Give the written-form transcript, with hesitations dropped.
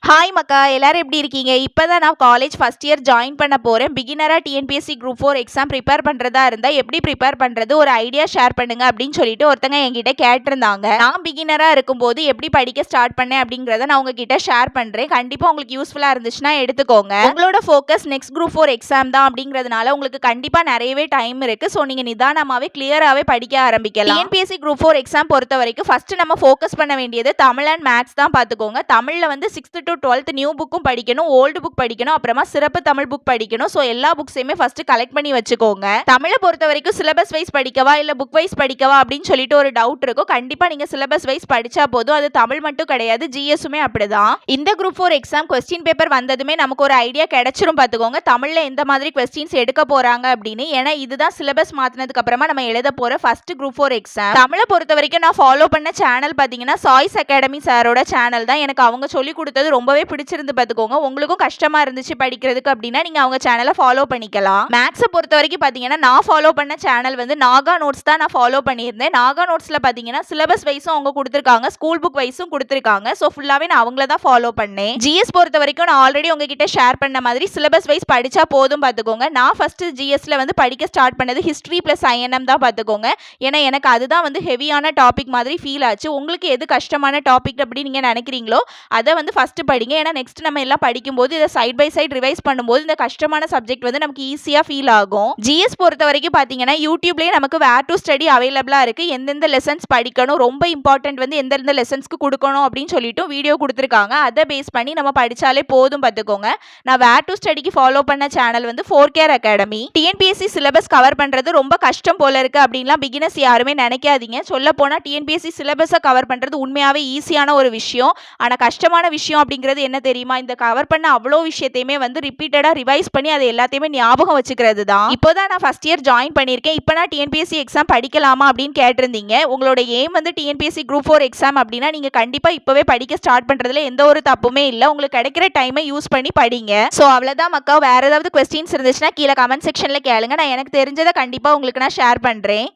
Hi மக்கா, எல்லாரும் எப்படி இருக்கீங்க? இப்பதான் நான் காலேஜ் ஃபர்ஸ்ட் இயர் ஜாயின் பண்ண போறேன். பிகினரா டிஎன்பிஎஸ்சி குரூப் 4 எக்ஸாம் ப்ரிப்பேர் பண்றதா இருந்தா எப்படி ப்ரிப்பேர் பண்றது, ஒரு ஐடியா ஷேர் பண்ணுங்க அப்படின்னு சொல்லிட்டு ஒருத்தங்க என்கிட்ட கேட்டிருந்தாங்க. நான் பிகினரா இருக்கும்போது எப்படி படிக்க ஸ்டார்ட் பண்ணேன் அப்படிங்கறத நான் உங்ககிட்ட ஷேர் பண்றேன். கண்டிப்பா உங்களுக்கு யூஸ்ஃபுல்லா இருந்துச்சுன்னா எடுத்துக்கோங்க. உங்களோட ஃபோக்கஸ் நெக்ஸ்ட் குரூப் 4 எக்ஸாம் தான் அப்படிங்கறதுனால உங்களுக்கு கண்டிப்பா நிறையவே டைம் இருக்கு. ஸோ நீங்க நிதானமாவே கிளியராவே படிக்க ஆரம்பிக்கலாம். டிஎன்பிஎஸ்சி குரூப் 4 எக்ஸாம் பொறுத்த வரைக்கும் ஃபர்ஸ்ட் நம்ம ஃபோக்கஸ் பண்ண வேண்டியது தமிழ் அண்ட் மேத்ஸ் தான். பார்த்துக்கோங்க. தமிழ்ல வந்து 6th to 12th நியூ புக்கும் படிக்கணும், ஓல்டு புக் படிக்கணும், அப்புறமா சிறப்பு தமிழ் புக் படிக்கணும். ஸோ எல்லா புக்ஸையுமே ஃபர்ஸ்ட் கலெக்ட் பண்ணி வச்சுக்கோங்க. தமிழை பொறுத்த வரைக்கும் சிலபஸ் வைஸ் படிக்கவா இல்ல புக் வைஸ் படிக்கவா அப்படின்னு சொல்லிட்டு ஒரு டவுட் இருக்கும். கண்டிப்பா நீங்க சிலபஸ் வைஸ் படிச்சா போதும். அது தமிழ் மட்டும் கிடையாது, ஜிஎஸ்ஸுமே அப்படிதான். இந்த குரூப் 4 எக்ஸாம் கொஸ்டின் பேப்பர் வந்ததுமே நமக்கு ஒரு ஐடியா கிடைச்சிரும். பார்த்துக்கோங்க தமிழ்ல எந்த மாதிரி கொஸ்டின்ஸ் எடுக்க போறாங்க அப்படின்னு. ஏன்னா இதுதான் சிலபஸ் மாத்தினதுக்கு அப்புறமா நம்ம எழுத போற ஃபர்ஸ்ட் குரூப் 4 எக்ஸாம். தமிழை பொறுத்த வரைக்கும் நான் ஃபாலோ பண்ண சேனல் பாத்தீங்கன்னா சாய்ஸ் அகாடமி சாரோட சேனல் தான். எனக்கு அவங்க சொல்லி கொடுத்தது ரொம்பவே பிடிச்சிருந்து. பார்த்துக்கோங்க. உங்களுக்கும் கஷ்டமா இருந்துச்சு படிக்கிறதுக்கு அப்படின்னா நீங்க அவங்க சேனலை ஃபாலோ பண்ணிக்கலாம். மேத்ஸை பொறுத்த வரைக்கும் பாத்தீங்கன்னா நான் ஃபாலோ பண்ண சேனல் வந்து நாகா நோட்ஸ் தான் நான் ஃபாலோ பண்ணியிருந்தேன். நாகா நோட்ஸ்ல பாத்தீங்கன்னா சிலபஸ் வைஸும் அவங்க கொடுத்துருக்காங்க, ஸ்கூல் புக் வைஸும் கொடுத்துருக்காங்க. ஸோ ஃபுல்லாவே நான் அவங்கள தான் ஃபாலோ பண்ணேன். ஜிஎஸ் பொறுத்த வரைக்கும் நான் ஆல்ரெடி உங்ககிட்ட ஷேர் பண்ண மாதிரி சிலபஸ் வைஸ் படிச்சா போதும். பார்த்துக்கோங்க. நான் ஃபர்ஸ்ட் ஜிஎஸ்ல வந்து படிக்க ஸ்டார்ட் பண்ணது ஹிஸ்டரி பிளஸ் ஐஎன்எம் தான். பார்த்துக்கோங்க. ஏன்னா எனக்கு அதுதான் வந்து ஹெவியான டாபிக் மாதிரி ஃபீல் ஆச்சு. உங்களுக்கு எது கஷ்டமான டாபிக் அப்படின்னு நீங்க நினைக்கிறீங்களோ அதை வந்து ஃபர்ஸ்ட் படிங்க. ஏன்னா நெக்ஸ்ட் நம்ம எல்லாம் படிக்கும்போது இதை சைட் பை சைட் ரிவைஸ் பண்ணும்போது இந்த கஷ்டமான சப்ஜெக்ட் வந்து நமக்கு ஈஸியா ஃபீல் ஆகும். ஜிஎஸ் பொறுத்த வரைக்கும் பாத்தீங்கன்னா யூடியூப்லயே நமக்கு வேர் டு ஸ்டடி அவைலபிளா இருக்கு. எந்தெந்த லெசன்ஸ் படிக்கணும், ரொம்ப இம்பார்ட்டன்ட் வந்து எந்தெந்த லெசன்ஸ்க்கு கொடுக்கணும் அப்படின்னு சொல்லிட்டு வீடியோ கொடுத்துருக்காங்க. அதை பேஸ் பண்ணி நம்ம படிச்சாலே போதும். பார்த்துக்கோங்க. நான் வேர் டு ஸ்டடிக்கு ஃபாலோ பண்ண சேனல் வந்து 4Care academy. TNPSC syllabus cover பண்றது ரொம்ப கஷ்டம் போல இருக்கு அப்படின்லாம் பிகினர்ஸ் யாருமே நினைக்காதீங்க. சொல்ல போனா டிஎன்பிஎஸ்சி சிலபஸை கவர் பண்றது உண்மையாவே ஈஸியான ஒரு விஷயம். ஆனா கஷ்டமான விஷயம் அப்படிங்கிறது என்ன தெரியுமா? இந்த கவர் பண்ண அவ்வளோ விஷயத்தையுமே வந்து ரிப்பீட்டடா ரிவைஸ் பண்ணி அதை எல்லாத்தையுமே ஞாபகம் வச்சுக்கிறது தான். இப்போதான் நான் ஃபர்ஸ்ட் இயர் ஜாயின் பண்ணியிருக்கேன். இப்போ நான் டிஎன்பிஎஸ்சி எக்ஸாம் படிக்கலாமா அப்படின்னு கேட்டிருந்தீங்க. உங்களோட எய்ம் வந்து டிஎன்பிஎஸ்சி குரூப் 4 எக்ஸாம் அப்படின்னா நீங்க கண்டிப்பா இப்பவே படிக்க ஸ்டார்ட் பண்றதுல எந்த ஒரு தப்புமே இல்லை. உங்களுக்கு கிடைக்கிற டைமை யூஸ் பண்ணி படிங்க. ஸோ அவ்வளோதான் மக்கா. வேற ஏதாவது கொஸ்டின்ஸ் இருந்துச்சுன்னா கீழே கமெண்ட் செக்ஷன்ல கேளுங்க. நான் எனக்கு தெரிஞ்சதை கண்டிப்பா உங்களுக்கு நான் ஷேர் பண்றேன்.